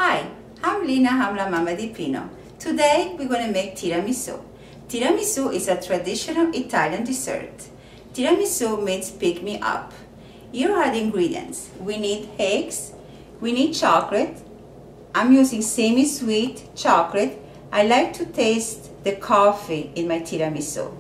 Hi, I'm Lina, I'm la mamma di Pino. Today we're going to make tiramisu. Tiramisu is a traditional Italian dessert. Tiramisu means pick me up. Here are the ingredients. We need eggs, we need chocolate. I'm using semi-sweet chocolate. I like to taste the coffee in my tiramisu.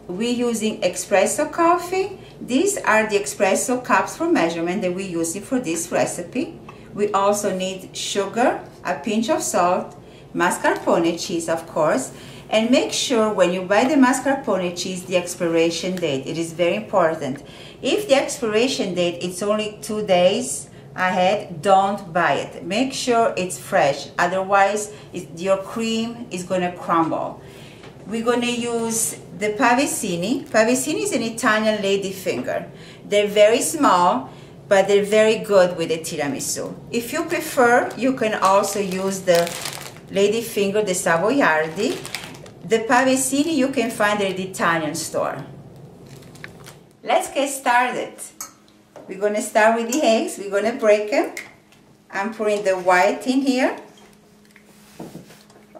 We're using espresso coffee. These are the espresso cups for measurement that we're using for this recipe. We also need sugar, a pinch of salt, mascarpone cheese of course, and make sure when you buy the mascarpone cheese the expiration date. It is very important. If the expiration date is only 2 days ahead, don't buy it. Make sure it's fresh, otherwise your cream is going to crumble. We're going to use the pavesini. Pavesini is an Italian ladyfinger. They're very small, but they're very good with the tiramisu. If you prefer, you can also use the ladyfinger, the Savoiardi. The pavesini you can find at the Italian store. Let's get started. We're going to start with the eggs. We're going to break them. I'm putting the white in here.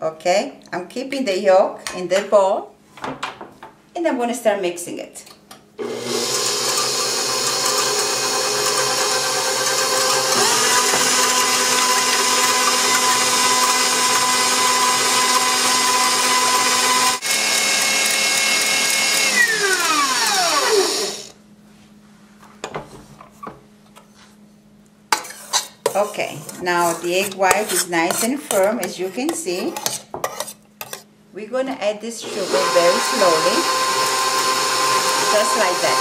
Okay, I'm keeping the yolk in the bowl. And I'm going to start mixing it. Okay, now the egg white is nice and firm, as you can see. We're going to add this sugar very slowly, just like that.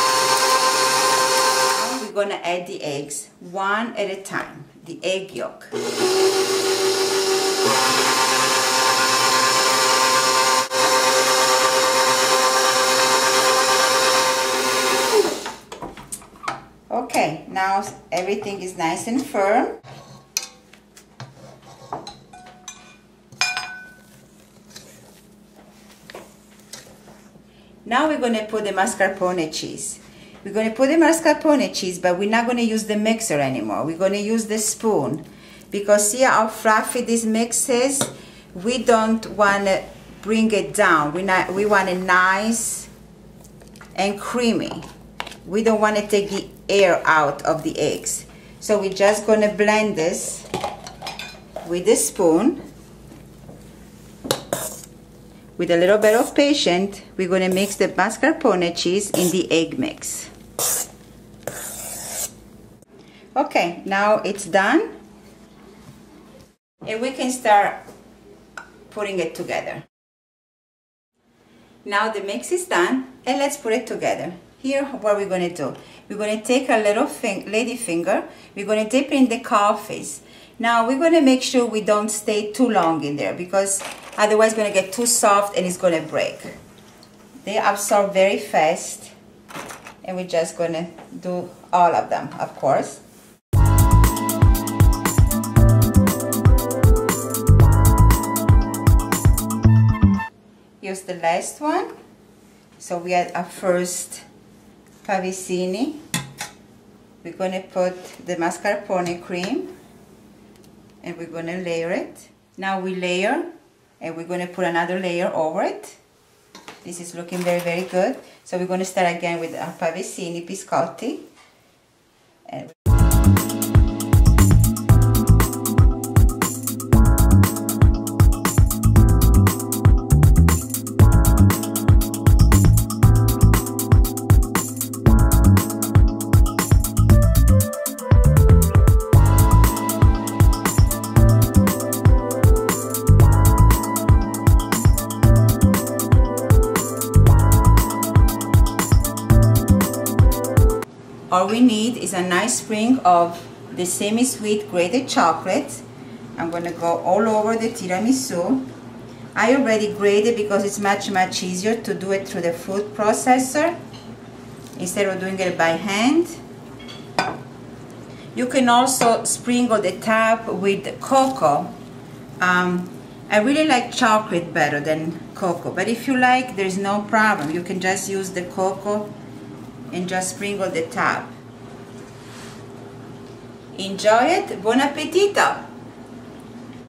Now we're going to add the eggs, one at a time, the egg yolk. Okay, now everything is nice and firm. Now we're going to put the mascarpone cheese. We're going to put the mascarpone cheese, but we're not going to use the mixer anymore. We're going to use the spoon. Because see how fluffy this mix is? We don't want to bring it down. We want it nice and creamy. We don't want to take the air out of the eggs. So we're just going to blend this with the spoon. With a little bit of patience, we're going to mix the mascarpone cheese in the egg mix. Okay, now it's done. And we can start putting it together. Now the mix is done, and let's put it together. Here, what we're going to do, we're going to take a little lady finger, we're going to dip it in the coffees. Now we're going to make sure we don't stay too long in there, because otherwise it's going to get too soft and it's going to break. They absorb very fast, and we're just going to do all of them, of course. Here's the last one. So we had our first pavesini. We're going to put the mascarpone cream and we're going to layer it. Now we layer and we're going to put another layer over it. This is looking very, very good. So we're going to start again with our pavesini biscotti. And all we need is a nice sprig of the semi-sweet grated chocolate. I'm going to go all over the tiramisu. I already grated because it's much easier to do it through the food processor instead of doing it by hand. You can also sprinkle the top with cocoa. I really like chocolate better than cocoa, but if you like, there's no problem. You can just use the cocoa and just sprinkle the top. Enjoy it. Buon appetito!